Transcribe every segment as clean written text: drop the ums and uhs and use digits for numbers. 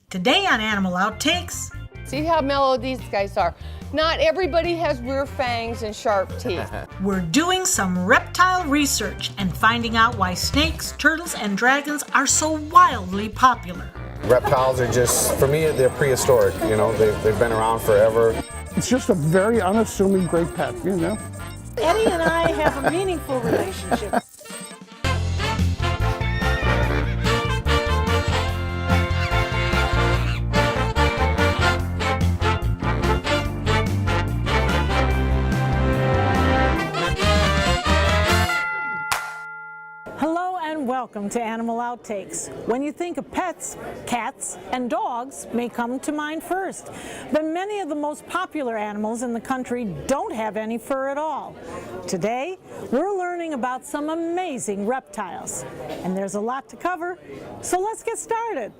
Today on Animal Outtakes. See how mellow these guys are. Not everybody has rear fangs and sharp teeth. We're doing some reptile research and finding out why snakes, turtles, and dragons are so wildly popular. Reptiles are just, for me, they're prehistoric. You know, they've been around forever. It's just a very unassuming great pet, you know? Eddie and I have a meaningful relationship. Hello and welcome to Animal Outtakes. When you think of pets, cats and dogs may come to mind first. But many of the most popular animals in the country don't have any fur at all. Today, we're learning about some amazing reptiles. And there's a lot to cover, so let's get started.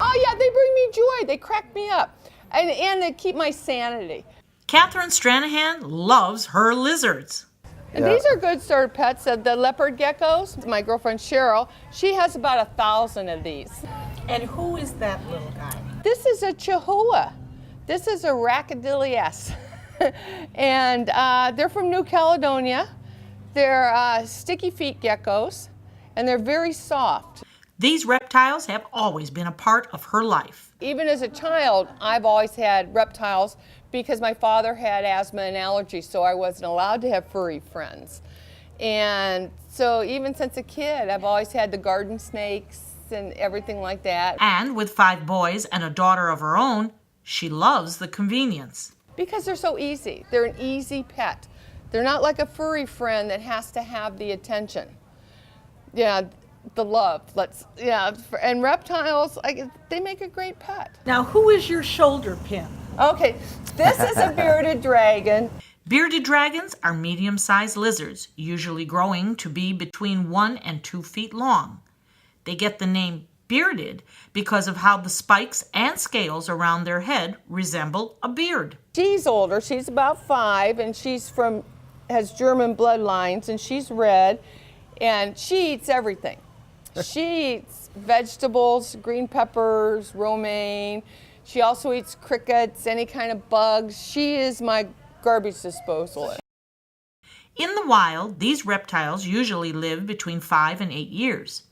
Oh yeah, they bring me joy. They crack me up. And they keep my sanity. Catherine Stranahan loves her lizards. And these are good starter pets. The leopard geckos, my girlfriend Cheryl, she has about 1,000 of these. And who is that little guy? This is a Chihuahua. This is a Racadillas. And they're from New Caledonia. They're sticky feet geckos, and they're very soft. These reptiles have always been a part of her life. Even as a child, I've always had reptiles because my father had asthma and allergies, so I wasn't allowed to have furry friends. And so even since a kid, I've always had the garden snakes and everything like that. And with 5 boys and a daughter of her own, she loves the convenience. Because they're so easy. They're an easy pet. They're not like a furry friend that has to have the attention. Yeah, the love. And reptiles, they make a great pet. Now, who is your shoulder pin? Okay, this is a bearded dragon. Bearded dragons are medium-sized lizards, usually growing to be between 1 and 2 feet long. They get the name bearded because of how the spikes and scales around their head resemble a beard. She's older, she's about 5, and has German bloodlines, and she's red, and she eats everything. She eats vegetables, green peppers, romaine. She also eats crickets, any kind of bugs. She is my garbage disposal. In the wild, these reptiles usually live between 5 and 8 years.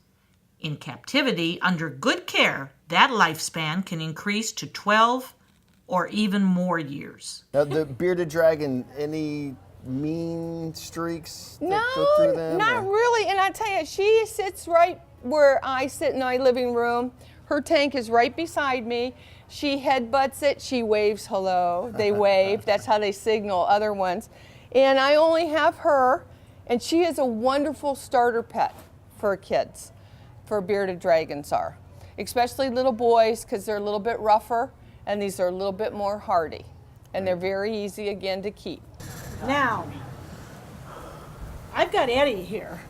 In captivity, under good care, that lifespan can increase to 12 or even more years. Now, the bearded dragon, any mean streaks that No, go through them? not really. And I tell you, she sits right where I sit in my living room. Her tank is right beside me. She headbutts it. She waves hello. They wave. That's how they signal other ones. And I only have her, and she is a wonderful starter pet for kids, for bearded dragons are. Especially little boys, because they're a little bit rougher, and these are a little bit more hardy. And they're very easy, again, to keep. Now, I've got Eddie here,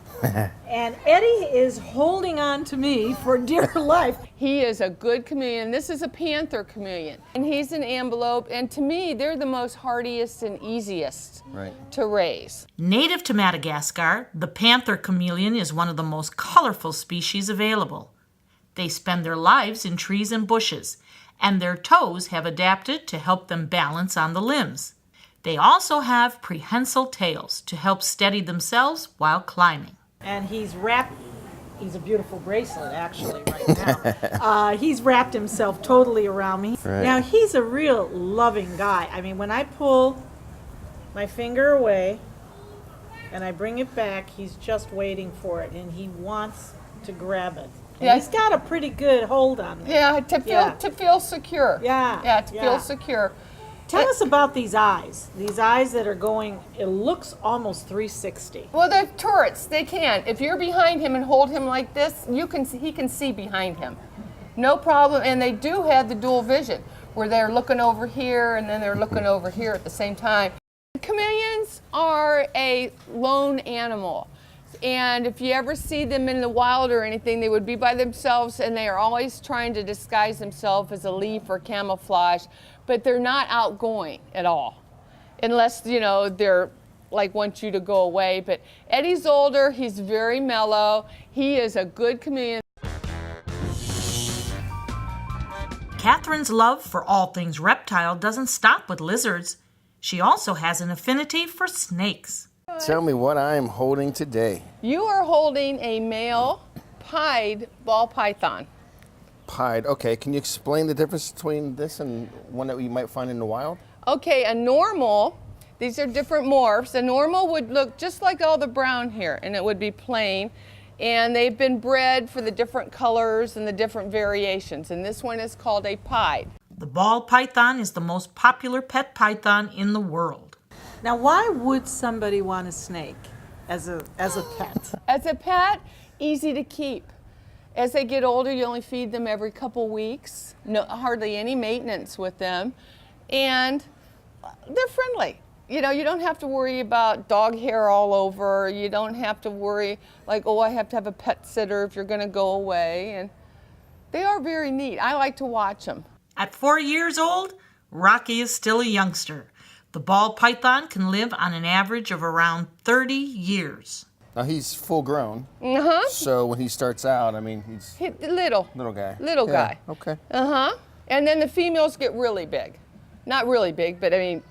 and Eddie is holding on to me for dear life. He is a good chameleon. This is a panther chameleon, and he's an antelope, and to me, they're the most hardiest and easiest to raise. Native to Madagascar, the panther chameleon is one of the most colorful species available. They spend their lives in trees and bushes, and their toes have adapted to help them balance on the limbs. They also have prehensile tails to help steady themselves while climbing. And he's a beautiful bracelet actually right now. He's wrapped himself totally around me. Right. Now he's a real loving guy. I mean, when I pull my finger away and I bring it back, he's just waiting for it and he wants to grab it. And he's got a pretty good hold on me. Yeah, to feel secure. Yeah. Feel secure. Tell us about these eyes. These eyes that are going, it looks almost 360. Well, they're turrets. They can. If you're behind him and hold him like this, he can see behind him. No problem. And they do have the dual vision, where they're looking over here and then they're looking over here at the same time. Chameleons are a lone animal. And if you ever see them in the wild or anything, they would be by themselves, and they are always trying to disguise themselves as a leaf or camouflage, but they're not outgoing at all, unless, they're like want you to go away. But Eddie's older, he's very mellow, he is a good chameleon. Catherine's love for all things reptile doesn't stop with lizards. She also has an affinity for snakes. Tell me what I am holding today. You are holding a male pied ball python. Pied. Okay, can you explain the difference between this and one that you might find in the wild? Okay, a normal, these are different morphs. A normal would look just like all the brown here, and it would be plain. And they've been bred for the different colors and the different variations. And this one is called a pied. The ball python is the most popular pet python in the world. Now, why would somebody want a snake as a pet? As a pet, easy to keep. As they get older, you only feed them every couple weeks. No, hardly any maintenance with them. And they're friendly. You know, you don't have to worry about dog hair all over. You don't have to worry like, oh, I have to have a pet sitter if you're going to go away. And they are very neat. I like to watch them. At 4 years old, Rocky is still a youngster. The ball python can live on an average of around 30 years. Now he's full grown. So when he starts out, I mean, he's Little guy. Little guy. Okay. And then the females get really big. Not really big, but I mean,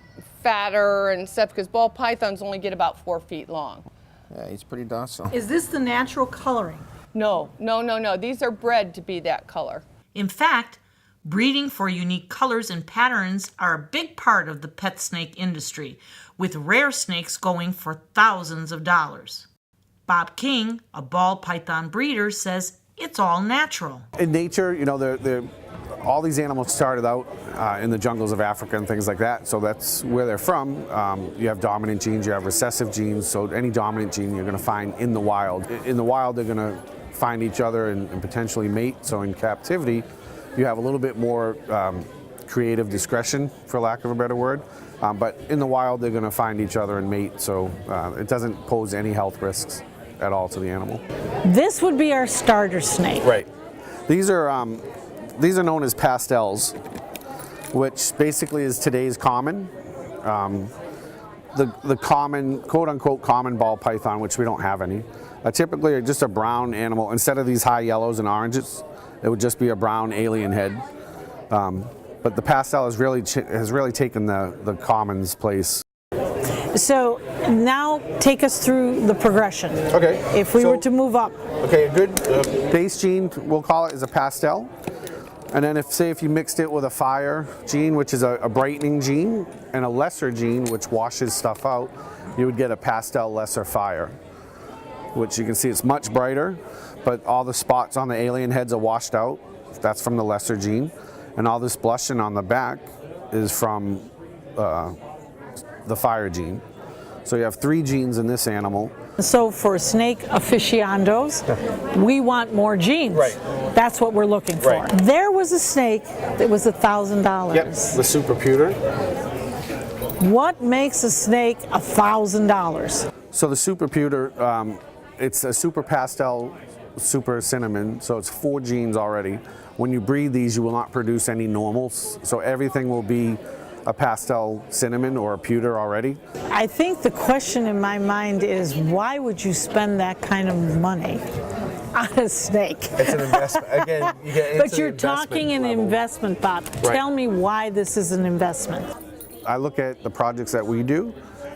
fatter and stuff, because ball pythons only get about 4 feet long. Yeah, he's pretty docile. Is this the natural coloring? No. These are bred to be that color. In fact, breeding for unique colors and patterns are a big part of the pet snake industry, with rare snakes going for thousands of dollars. Bob King, a ball python breeder, says it's all natural. In nature, you know, all these animals started out in the jungles of Africa and things like that, so that's where they're from. You have dominant genes, you have recessive genes, so any dominant gene you're going to find in the wild. In the wild, they're going to find each other and potentially mate, so in captivity, you have a little bit more creative discretion, for lack of a better word. But in the wild, they're going to find each other and mate, so it doesn't pose any health risks at all to the animal. This would be our starter snake. Right. These are known as pastels, which basically is today's common. The common, quote-unquote, common ball python, which we don't have any. Typically, just a brown animal. Instead of these high yellows and oranges, it would just be a brown alien head. But the pastel has really taken the common's place. So now take us through the progression. Okay. If we were to move up. Okay, a good base gene, we'll call it, is a pastel. And then if you mixed it with a fire gene, which is a brightening gene, and a lesser gene, which washes stuff out, you would get a pastel lesser fire, which you can see it's much brighter, but all the spots on the alien heads are washed out. That's from the lesser gene. And all this blushing on the back is from the fire gene. So you have 3 genes in this animal. So for snake aficionados, we want more genes. Right. That's what we're looking for. Right. There was a snake that was $1,000. Yep, the super pewter. What makes a snake $1,000? So the super pewter, it's a super pastel, super cinnamon, so it's 4 genes already. When you breed these, you will not produce any normals, so everything will be a pastel cinnamon or a pewter already. I think the question in my mind is, why would you spend that kind of money on a snake? It's an investment. Again, you get into But you're talking an investment, Bob. Right. Tell me why this is an investment. I look at the projects that we do,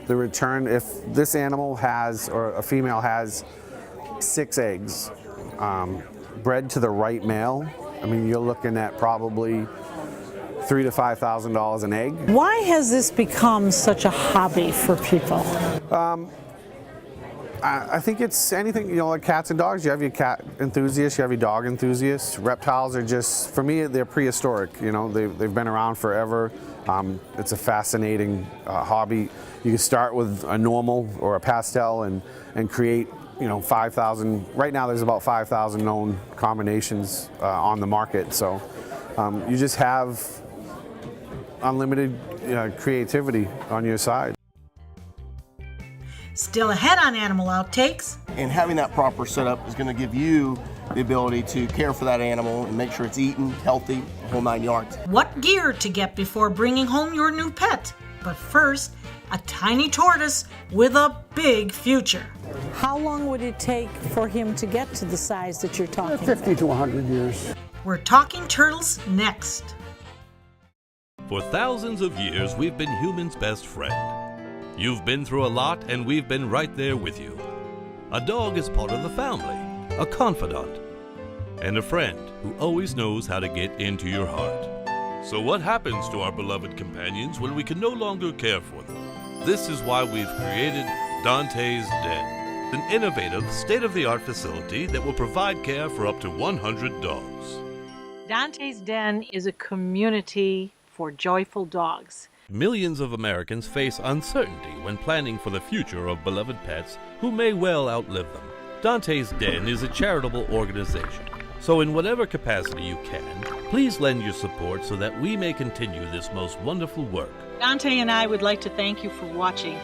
the return, if this animal has, or a female has 6 eggs, bred to the right male, I mean, you're looking at probably $3,000 to $5,000 an egg. Why has this become such a hobby for people? I think it's anything, you know, like cats and dogs. You have your cat enthusiasts, you have your dog enthusiasts. Reptiles are just, for me, they're prehistoric. You know, they've been around forever. It's a fascinating hobby. You can start with a normal or a pastel and create, you know, 5,000. Right now, there's about 5,000 known combinations on the market. So you just have unlimited creativity on your side. Still ahead on Animal Outtakes. And having that proper setup is going to give you the ability to care for that animal and make sure it's eaten, healthy, the whole 9 yards. What gear to get before bringing home your new pet? But first, a tiny tortoise with a big future. How long would it take for him to get to the size that you're talking? 50 to 100 years. We're talking turtles next. For thousands of years, we've been humans' best friend. You've been through a lot, and we've been right there with you. A dog is part of the family, a confidant, and a friend who always knows how to get into your heart. So what happens to our beloved companions when we can no longer care for them? This is why we've created Dante's Den, an innovative, state-of-the-art facility that will provide care for up to 100 dogs. Dante's Den is a community for joyful dogs. Millions of Americans face uncertainty when planning for the future of beloved pets who may well outlive them. Dante's Den is a charitable organization, so in whatever capacity you can, please lend your support so that we may continue this most wonderful work. Dante and I would like to thank you for watching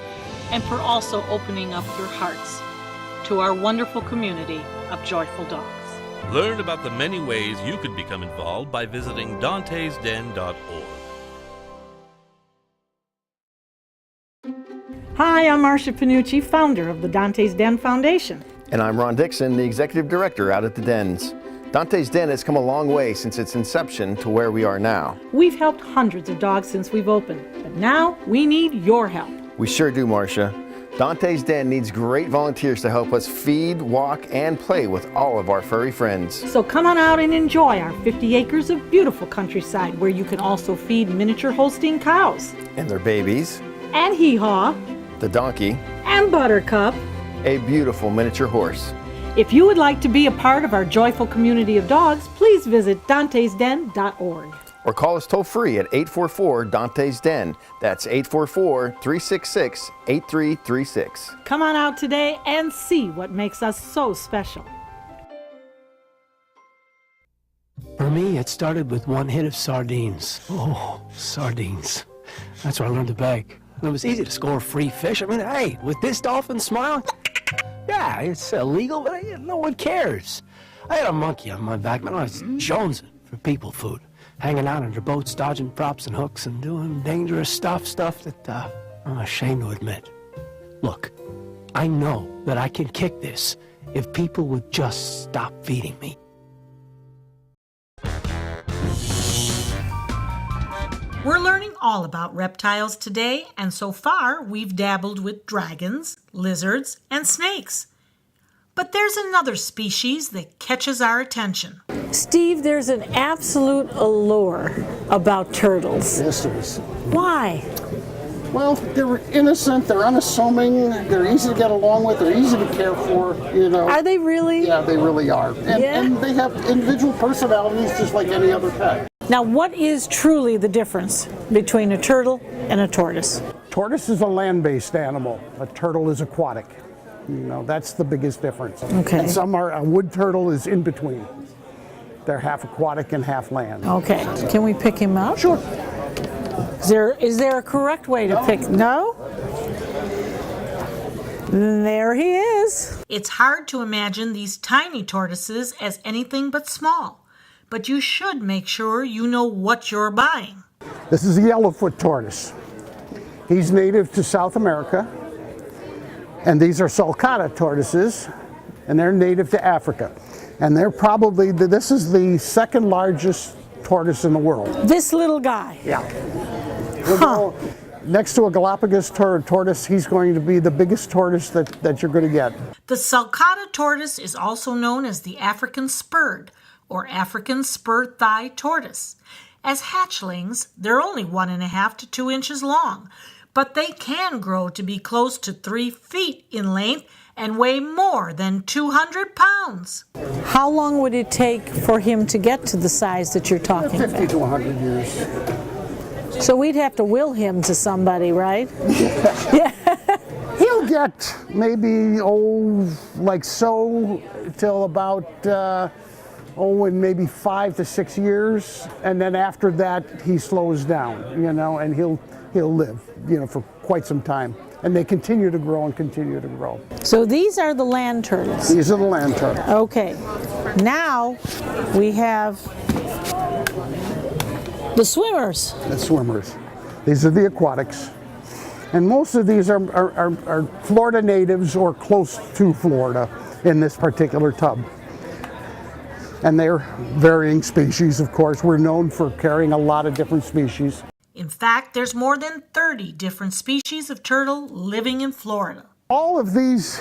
and for also opening up your hearts to our wonderful community of joyful dogs. Learn about the many ways you could become involved by visiting dantesden.org. Hi, I'm Marsha Panuce, founder of the Dante's Den Foundation. And I'm Ron Dixon, the Executive Director out at the Dens. Dante's Den has come a long way since its inception to where we are now. We've helped hundreds of dogs since we've opened, but now we need your help. We sure do, Marsha. Dante's Den needs great volunteers to help us feed, walk, and play with all of our furry friends. So come on out and enjoy our 50 acres of beautiful countryside where you can also feed miniature Holstein cows. And their babies. And Hee-Haw. The donkey. And Buttercup. A beautiful miniature horse. If you would like to be a part of our joyful community of dogs, please visit dantesden.org. Or call us toll free at 844-DANTES-DEN. That's 844-366-8336. Come on out today and see what makes us so special. For me, it started with one hit of sardines. Oh, sardines. That's where I learned to beg. It was easy to score free fish. I mean, hey, with this dolphin smile, yeah, it's illegal, but no one cares. I had a monkey on my back, man. I was jonesing for people food, hanging out under boats, dodging props and hooks, and doing dangerous stuff that I'm ashamed to admit. Look, I know that I can kick this if people would just stop feeding me. We're learning all about reptiles today, and so far we've dabbled with dragons, lizards, and snakes. But there's another species that catches our attention. Steve, there's an absolute allure about turtles. Yes, there is. Why? Well, they're innocent, they're unassuming, they're easy to get along with, they're easy to care for, you know. Are they really? Yeah, they really are. And they have individual personalities just like any other pet. Now, what is truly the difference between a turtle and a tortoise? Tortoise is a land-based animal. A turtle is aquatic. You know, that's the biggest difference. Okay. And a wood turtle is in between. They're half aquatic and half land. Okay. Can we pick him up? Sure. Is there a correct way to pick? No? There he is. It's hard to imagine these tiny tortoises as anything but small, but you should make sure you know what you're buying. This is a yellowfoot tortoise. He's native to South America, and these are sulcata tortoises, and they're native to Africa. And they're probably, this is the second largest tortoise in the world. This little guy? Yeah. Next to a Galapagos tortoise, he's going to be the biggest tortoise that you're going to get. The sulcata tortoise is also known as the African spurred, or African spur-thigh tortoise. As hatchlings, they're only 1.5 to 2 inches long, but they can grow to be close to 3 feet in length and weigh more than 200 pounds. How long would it take for him to get to the size that you're talking 50 about? to 100 years. So we'd have to will him to somebody, right? Yeah. He'll get maybe, like so, till about, in maybe 5 to 6 years. And then after that, he slows down, you know, and he'll live, you know, for quite some time. And they continue to grow and continue to grow. So these are the land turtles? These are the land turtles. Okay. Now we have the swimmers. The swimmers. These are the aquatics. And most of these are Florida natives or close to Florida in this particular tub. And they're varying species, of course. We're known for carrying a lot of different species. In fact, there's more than 30 different species of turtle living in Florida. All of these,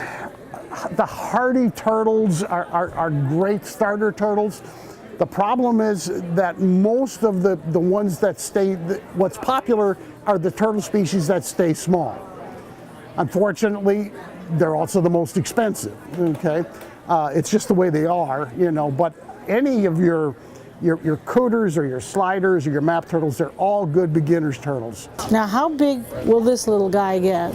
the hardy turtles are great starter turtles. The problem is that most of the ones that stay, what's popular are the turtle species that stay small. Unfortunately, they're also the most expensive, okay? It's just the way they are, you know, but any of your cooters or your sliders or your map turtles, they're all good beginner's turtles. Now, how big will this little guy get?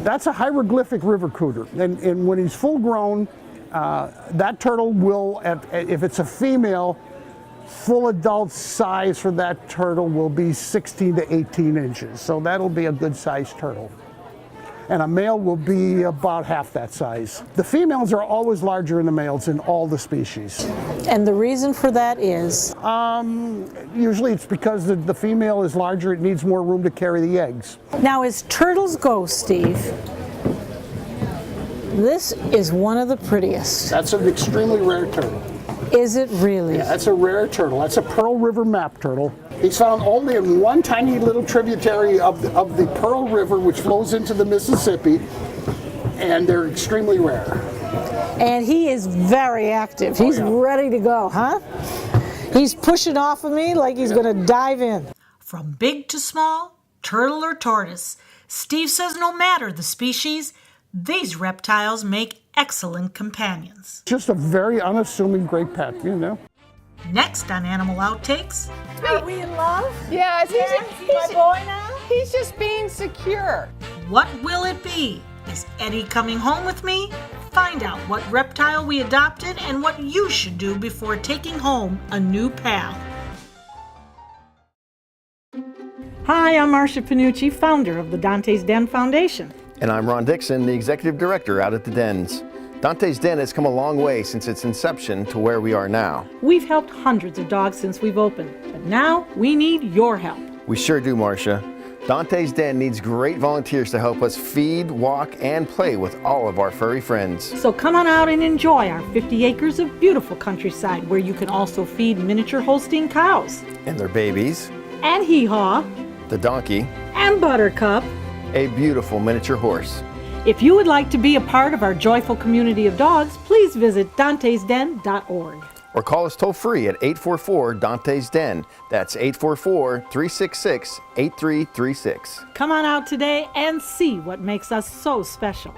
That's a hieroglyphic river cooter, and when he's full grown, that turtle will, if it's a female, full adult size for that turtle will be 16 to 18 inches. So that'll be a good sized turtle. And a male will be about half that size. The females are always larger than the males in all the species. And the reason for that is? Usually it's because the female is larger, it needs more room to carry the eggs. Now, as turtles go, Steve, this is one of the prettiest. That's an extremely rare turtle. Is it really? Yeah, that's a rare turtle. That's a Pearl River map turtle. He's found only in one tiny little tributary of the Pearl River, which flows into the Mississippi, and they're extremely rare. And he is very active. He's ready to go, huh? He's pushing off of me like he's going to dive in. From big to small, turtle or tortoise, Steve says no matter the species, these reptiles make excellent companions. Just a very unassuming great pet, you know. Next on Animal Outtakes. Are we in love? Yes, he's my boy now? He's just being secure. What will it be? Is Eddie coming home with me? Find out what reptile we adopted and what you should do before taking home a new pal. Hi, I'm Marsha Panuce, founder of the Dante's Den Foundation. And I'm Ron Dixon, the Executive Director out at the Dens. Dante's Den has come a long way since its inception to where we are now. We've helped hundreds of dogs since we've opened, but now we need your help. We sure do, Marsha. Dante's Den needs great volunteers to help us feed, walk, and play with all of our furry friends. So come on out and enjoy our 50 acres of beautiful countryside where you can also feed miniature Holstein cows. And their babies. And Hee-Haw. The donkey. And Buttercup. A beautiful miniature horse. If you would like to be a part of our joyful community of dogs, please visit dantesden.org. Or call us toll-free at 844-DANTES-DEN. That's 844-366-8336. Come on out today and see what makes us so special.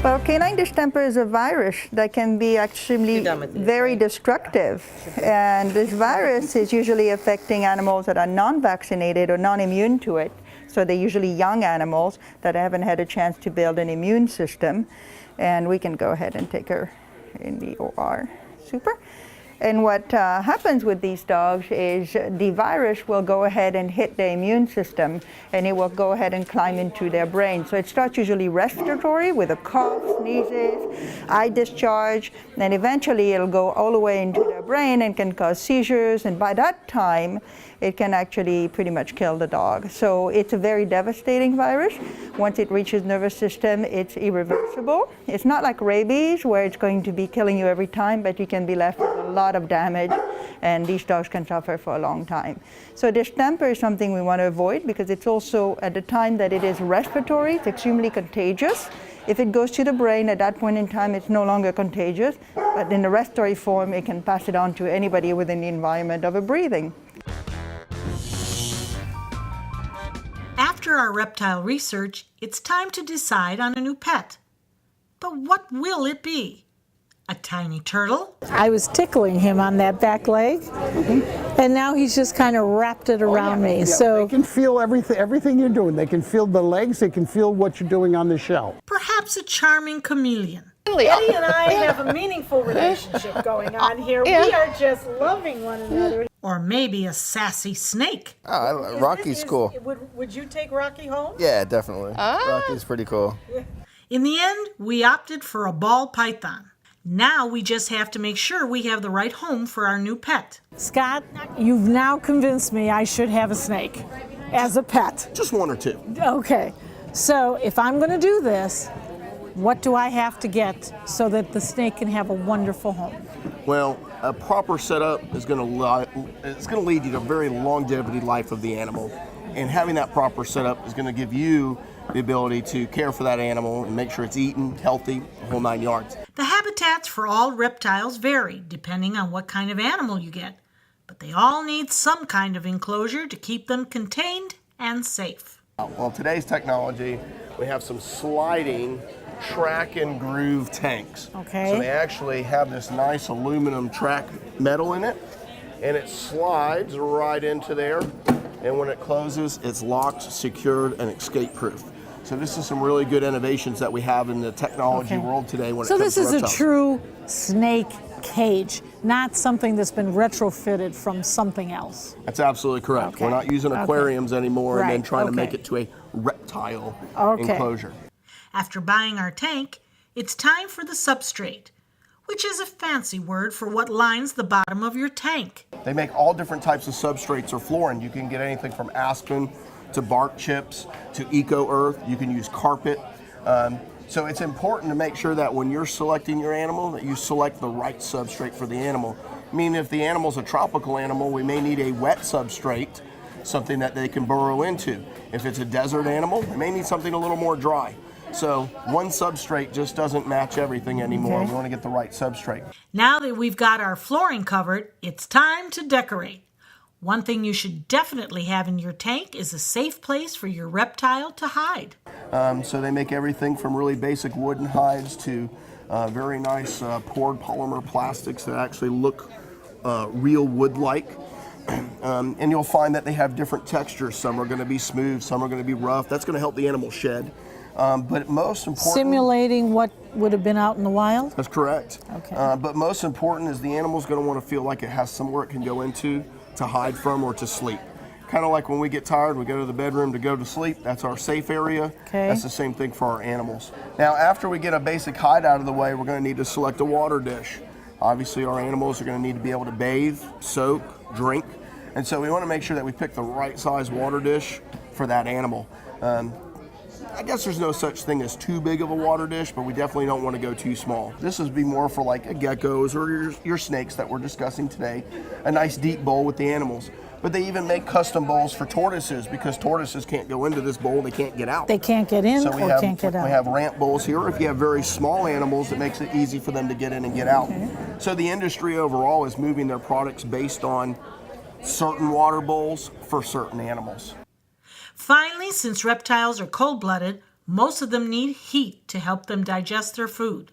Well, canine distemper is a virus that can be actually very destructive. And this virus is usually affecting animals that are non-vaccinated or non-immune to it. So they're usually young animals that haven't had a chance to build an immune system. And we can go ahead and take her in the OR. Super. And what happens with these dogs is the virus will go ahead and hit their immune system, and it will go ahead and climb into their brain. So it starts usually respiratory with a cough, sneezes, eye discharge, and eventually it'll go all the way into their brain and can cause seizures. And by that time, it can actually pretty much kill the dog. So it's a very devastating virus. Once it reaches nervous system, it's irreversible. It's not like rabies where it's going to be killing you every time, but you can be left with a lot of damage, and these dogs can suffer for a long time. So distemper is something we want to avoid because it's also, at the time that it is respiratory, it's extremely contagious. If it goes to the brain, at that point in time, it's no longer contagious, but in the respiratory form, it can pass it on to anybody within the environment of a breathing. After our reptile research, it's time to decide on a new pet. But what will it be? A tiny turtle? I was tickling him on that back leg, and now he's just kind of wrapped it around me. Yeah, So they can feel everything you're doing. They can feel the legs. They can feel what you're doing on the shell. Perhaps a charming chameleon. Eddie and I have a meaningful relationship going on here. We are just loving one another. Or maybe a sassy snake. Rocky's cool. Would you take Rocky home? Yeah, definitely. Rocky's pretty cool. In the end, we opted for a ball python. Now we just have to make sure we have the right home for our new pet. Scott, you've now convinced me I should have a snake as a pet. Just one or two. Okay, so if I'm going to do this, what do I have to get so that the snake can have a wonderful home? Well, a proper setup is going to lead you to a very longevity life of the animal, and having that proper setup is going to give you the ability to care for that animal and make sure it's eaten, healthy, the whole 9 yards. The habitats for all reptiles vary depending on what kind of animal you get, but they all need some kind of enclosure to keep them contained and safe. Well, today's technology, we have some sliding track and groove tanks. Okay. So they actually have this nice aluminum track metal in it, and it slides right into there, and when it closes, it's locked, secured, and escape-proof. So this is some really good innovations that we have in the technology world today when it comes to reptiles. So this is a true snake cage, not something that's been retrofitted from something else. That's absolutely correct. Okay. We're not using aquariums anymore and then trying to make Okay. it to a reptile Okay. enclosure. After buying our tank, it's time for the substrate, which is a fancy word for what lines the bottom of your tank. They make all different types of substrates or flooring. You can get anything from aspen to bark chips to eco earth. You can use carpet. So it's important to make sure that when you're selecting your animal, that you select the right substrate for the animal. I mean, if the animal's a tropical animal, we may need a wet substrate, something that they can burrow into. If it's a desert animal, they may need something a little more dry. So one substrate just doesn't match everything anymore. We want to get the right substrate. Now that we've got our flooring covered, it's time to decorate. One thing you should definitely have in your tank is a safe place for your reptile to hide. So they make everything from really basic wooden hides to very nice poured polymer plastics that actually look real wood-like. And you'll find that they have different textures. Some are going to be smooth, some are going to be rough. That's going to help the animal shed. But most important... Simulating what would have been out in the wild? That's correct. Okay. But most important is the animal's going to want to feel like it has somewhere it can go into to hide from or to sleep. Kind of like when we get tired, we go to the bedroom to go to sleep. That's our safe area. Okay. That's the same thing for our animals. Now, after we get a basic hide out of the way, we're going to need to select a water dish. Obviously, our animals are going to need to be able to bathe, soak, drink. And so we want to make sure that we pick the right size water dish for that animal. I guess there's no such thing as too big of a water dish, but we definitely don't want to go too small. This would be more for like geckos or your snakes that we're discussing today. A nice deep bowl with the animals. But they even make custom bowls for tortoises because tortoises can't go into this bowl, they can't get out. They can't get in or can't get out. We have ramp bowls here. If you have very small animals, it makes it easy for them to get in and get out. Okay. So the industry overall is moving their products based on certain water bowls for certain animals. Finally, since reptiles are cold-blooded, most of them need heat to help them digest their food.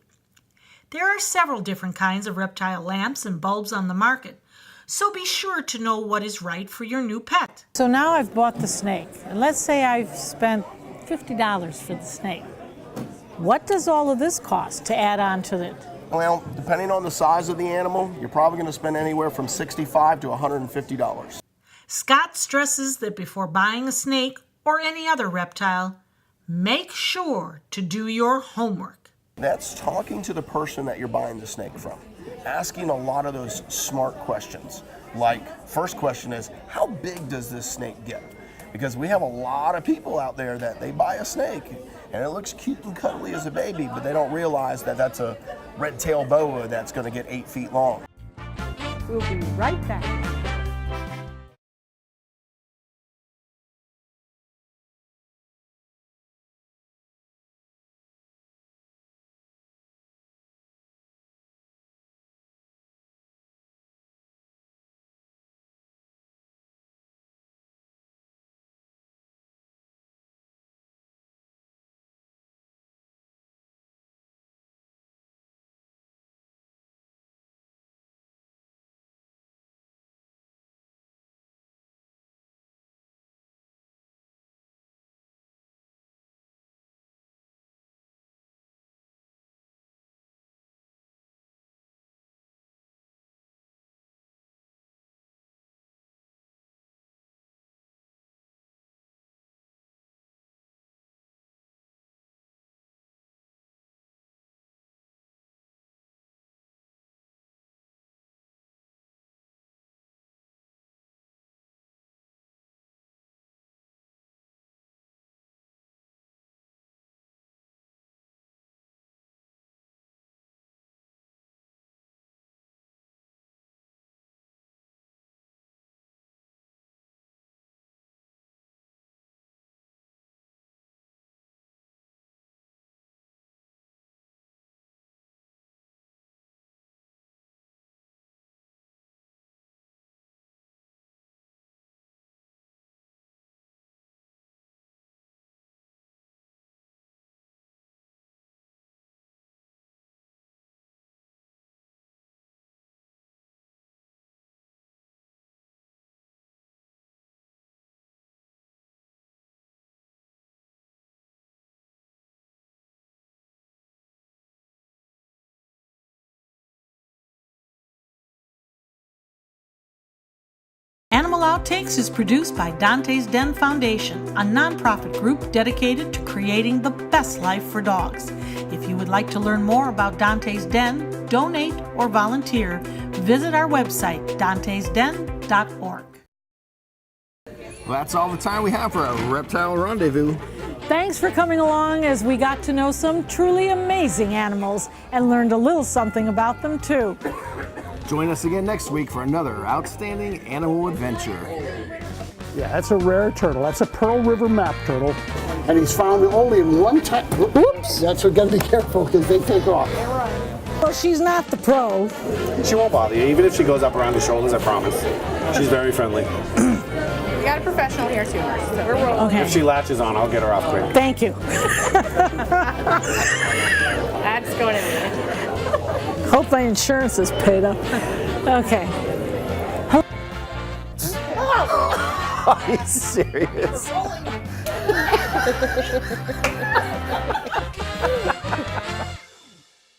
There are several different kinds of reptile lamps and bulbs on the market, so be sure to know what is right for your new pet. So now I've bought the snake, and let's say I've spent $50 for the snake. What does all of this cost to add on to it? Well, depending on the size of the animal, you're probably going to spend anywhere from $65 to $150. Scott stresses that before buying a snake or any other reptile, make sure to do your homework. That's talking to the person that you're buying the snake from. Asking a lot of those smart questions. Like, first question is, how big does this snake get? Because we have a lot of people out there that they buy a snake and it looks cute and cuddly as a baby, but they don't realize that that's a red-tailed boa that's going to get 8 feet long. We'll be right back. Animal Outtakes is produced by Dante's Den Foundation, a nonprofit group dedicated to creating the best life for dogs. If you would like to learn more about Dante's Den, donate, or volunteer, visit our website, dantesden.org. Well, that's all the time we have for a Reptile Rendezvous. Thanks for coming along as we got to know some truly amazing animals and learned a little something about them too. Join us again next week for another outstanding animal adventure. Yeah, that's a rare turtle. That's a Pearl River map turtle. And he's found only in one type. Whoops! That's what got to be careful because they take off. Well, she's not the pro. She won't bother you, even if she goes up around the shoulders, I promise. She's very friendly. We got a professional here too, Marsha, so we're rolling. Okay. If she latches on, I'll get her off quick. Thank you. That's going in there. Hope my insurance is paid up. Okay. Are you serious?